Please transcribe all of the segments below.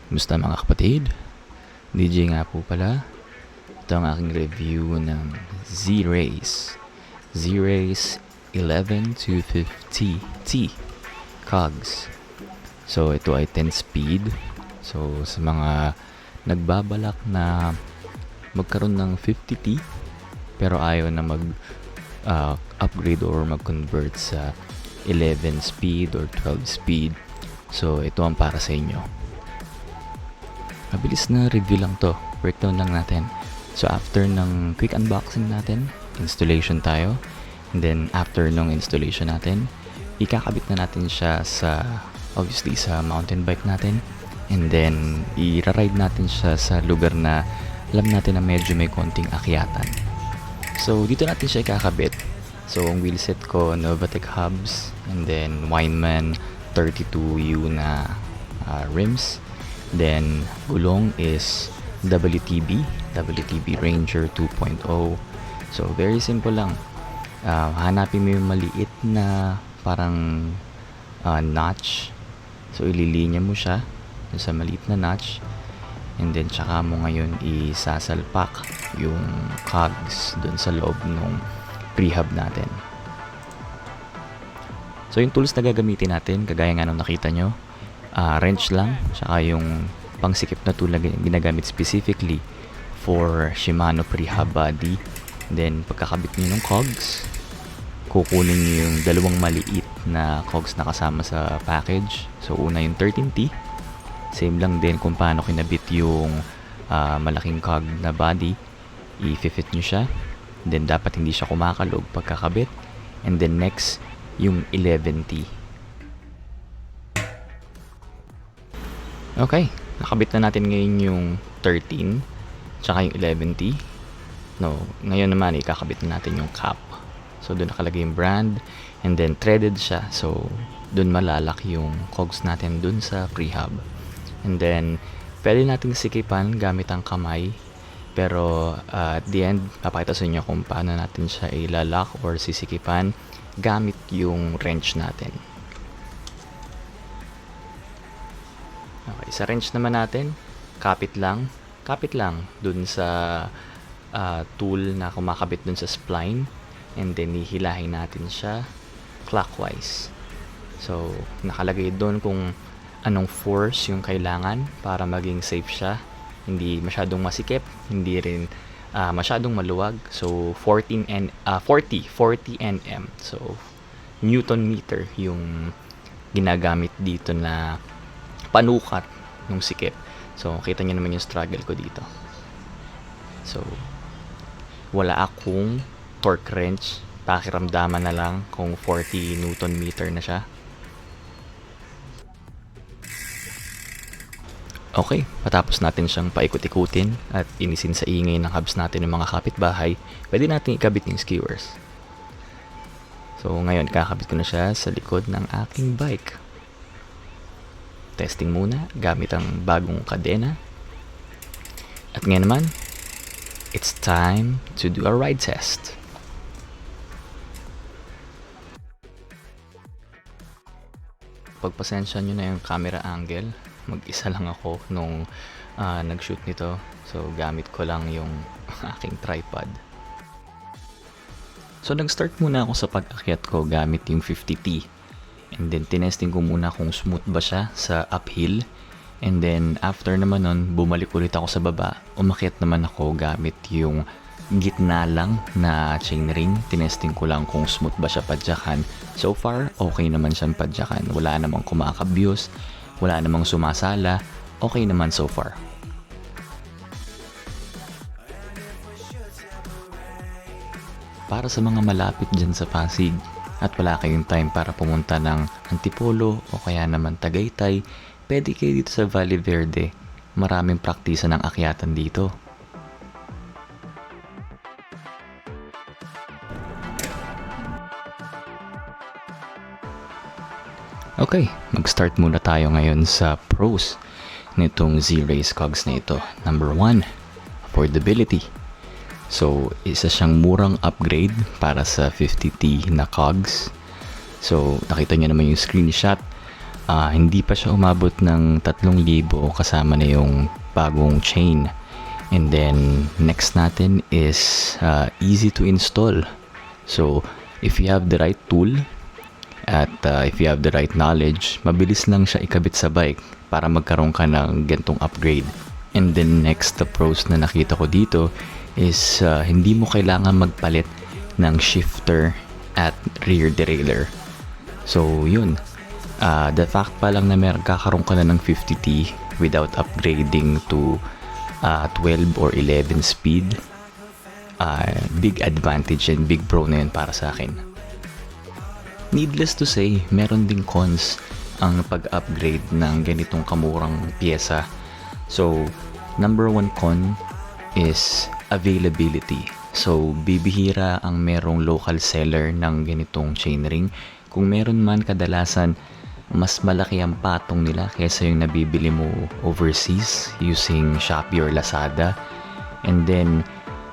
Kumusta mga kapatid? DJ nga po pala. Ito ang aking review ng Zrace 11250T cogs. So ito ay 10 speed. So sa mga nagbabalak na magkaroon ng 50T pero ayaw na mag upgrade or mag-convert sa 11 speed or 12 speed, so ito ang para sa inyo. Mabilis na review lang to, breakdown lang natin. So after ng quick unboxing natin, installation tayo, and then after ng installation natin, ikakabit na natin siya sa obviously sa mountain bike natin, and then i-ride natin siya sa lugar na alam natin na medyo may konting akyatan. So dito natin siya ikakabit. So ang wheelset ko, Novatec hubs, and then Weinman 32U na rims. Then gulong is WTB Ranger 2.0. So very simple lang. Hanapin mo yung maliit na parang notch. So ililinya mo siya sa maliit na notch, and then tsaka mo ngayon isasalpak yung cogs dun sa loob ng prehab natin. So yung tools na gagamitin natin, kagaya nga nung nakita nyo, wrench lang, tsaka yung pangsikip na tool na ginagamit specifically for Shimano prehab body. Then pagkakabit nyo ng cogs, kukunin nyo yung dalawang maliit na cogs na kasama sa package. So una yung 13T, same lang din kung paano kinabit yung malaking cog na body, i-fit nyo siya. Then dapat hindi siya kumakalog pagkakabit. And then next yung 11T. Okay, nakabit na natin ngayon yung 13 tsaka yung 11T. Ngayon naman ikakabit na natin yung cap. So doon nakalagay yung brand, and then threaded siya. So doon malalak yung cogs natin doon sa prehab. And then pwede nating sikipan gamit ang kamay, pero at the end papakita sa inyo kung paano natin siya ilalak or sisikipan gamit yung wrench natin. Okay, sa wrench naman natin, kapit lang dun sa tool na kumakabit dun sa spline, and then hihilahin natin siya clockwise. So nakalagay dun kung anong force yung kailangan para maging safe siya. Hindi masyadong masikip, hindi rin masyadong maluwag. So 40 Nm. So Newton meter yung ginagamit dito na panukat ng sikip. So kita niyo naman yung struggle ko dito. So wala akong torque wrench, pakiramdaman na lang kung 40 Newton meter na siya. Okay, patapos natin siyang paikot-ikutin at inisin sa ingay ng hubs natin ng mga kapitbahay, pwede natin ikabit yung skewers. So ngayon, kakabit ko na siya sa likod ng aking bike. Testing muna gamit ang bagong kadena. At ngayon naman, it's time to do a ride test. Pagpasensya nyo na yung camera angle. Mag-isa lang ako nung nag-shoot nito. So gamit ko lang yung aking tripod. So nag-start muna ako sa pag-akyat ko gamit yung 50T. And then tinesting ko muna kung smooth ba siya sa uphill. And then after naman nun, bumalik ulit ako sa baba. Umakyat naman ako gamit yung gitna lang na chainring. Tinesting ko lang kung smooth ba siya padyakan. So far, okay naman siyang padyakan. Wala namang kumakabyos, wala namang sumasala. Okay naman so far. Para sa mga malapit dyan sa Pasig at wala kayong time para pumunta ng Antipolo o kaya naman Tagaytay, pwede kayo dito sa Valle Verde. Maraming praktisa ng akyatan dito. Okay, mag-start muna tayo ngayon sa pros nitong Zrace cogs na ito. Number 1, affordability. So, isa siyang murang upgrade para sa 50T na cogs. So, nakita nyo naman yung screenshot. Hindi pa siya umabot ng 3,000 kasama na yung bagong chain. And then next natin is easy to install. So if you have the right tool at if you have the right knowledge, mabilis lang siya ikabit sa bike para magkaroon ka ng gantong upgrade. And then next the pros na nakita ko dito is hindi mo kailangan magpalit ng shifter at rear derailleur. So yun, the fact pa lang na kakaroon ka na ng 50T without upgrading to 12 or 11 speed, big advantage and big pro na yun para sa akin. Needless to say, meron ding cons ang pag-upgrade ng ganitong kamurang pyesa. So, number 1 con is availability. So, bibihira ang merong local seller ng ganitong chainring. Kung meron man, kadalasan mas malaki ang patong nila kaysa yung nabibili mo overseas using Shopee or Lazada. And then,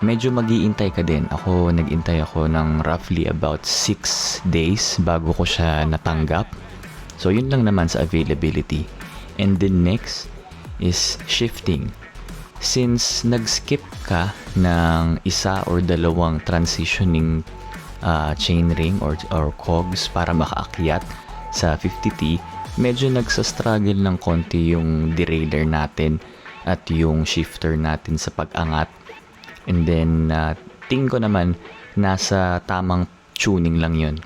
medyo mag-iintay ka din. Nag-intay ako ng roughly about 6 days bago ko siya natanggap. So, yun lang naman sa availability. And then next is shifting. Since nag-skip ka ng isa or dalawang transitioning chainring or cogs para makaakyat sa 50T, medyo nagsastruggle ng konti yung derailleur natin at yung shifter natin sa pag-angat. And then, tingin ko naman, nasa tamang tuning lang yun.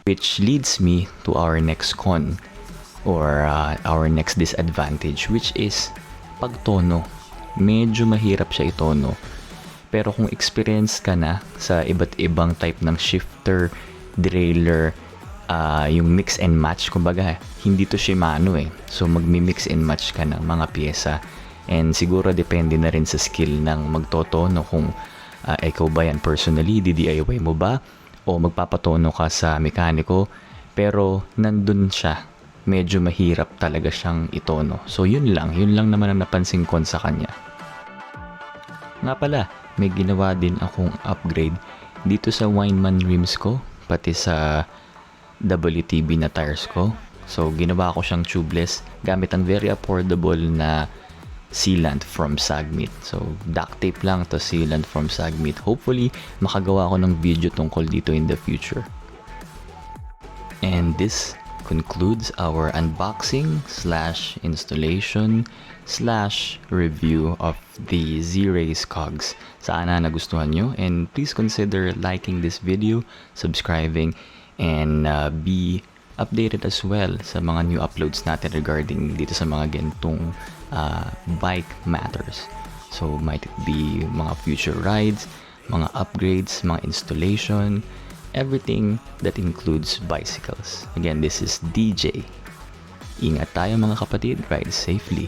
Which leads me to our next con or our next disadvantage, which is pagtono. Medyo mahirap siya itono. Pero kung experience ka na sa iba't ibang type ng shifter, derailleur, yung mix and match, kumbaga hindi to Shimano so magmi-mix and match ka ng mga pyesa, and siguro depende na rin sa skill ng magtotono kung ikaw ba yan personally, DIY mo ba o magpapatono ka sa mekaniko. Pero nandun siya, medyo mahirap talaga siyang itono. So yun lang naman ang napansin ko sa kanya. Nga pala, may ginawa din akong upgrade dito sa Wineman rims ko, pati sa WTB na tires ko. So, ginawa ko siyang tubeless gamit ang very affordable na sealant from Sagmit. So, duct tape lang to sealant from Sagmit. Hopefully, makagawa ko ng video tungkol dito in the future. And this concludes our unboxing / installation / review of the Zrace cogs. Sana nagustuhan nyo, and please consider liking this video, subscribing, and be updated as well sa mga new uploads natin regarding dito sa mga ganitong bike matters. So might it be mga future rides, mga upgrades, mga installation, everything that includes bicycles. Again, this is DJ. Ingat tayo mga kapatid, ride safely.